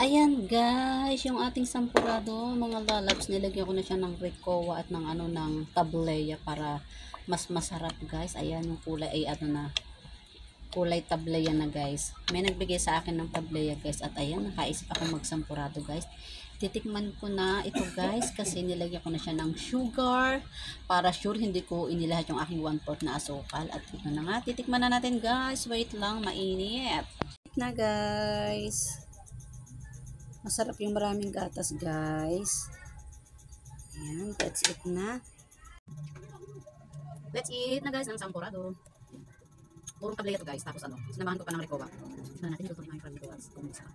Ayan guys, yung ating sampurado, mga lalabs, nilagyan ko na siya ng Ricoa at ng ng tableya para mas masarap guys. Ayan yung kulay ay kulay tableya na guys. May nagbigay sa akin ng tableya guys at ayan, nakaisip ako magsampurado guys. Titikman ko na ito guys kasi nilagyan ko na siya ng sugar para sure hindi ko inilahat yung aking 1/4 na asukal. At ito na nga, titikman na natin guys. Wait lang, mainit na guys. Masarap yung maraming gatas guys. Ayan, that's it na. Let's eat na guys ng sampurado. Purong tableya to guys. Tapos sinamahan ko pa ng Ricoa. Tignan natin, ito na yung Ricoa. Kung masarap.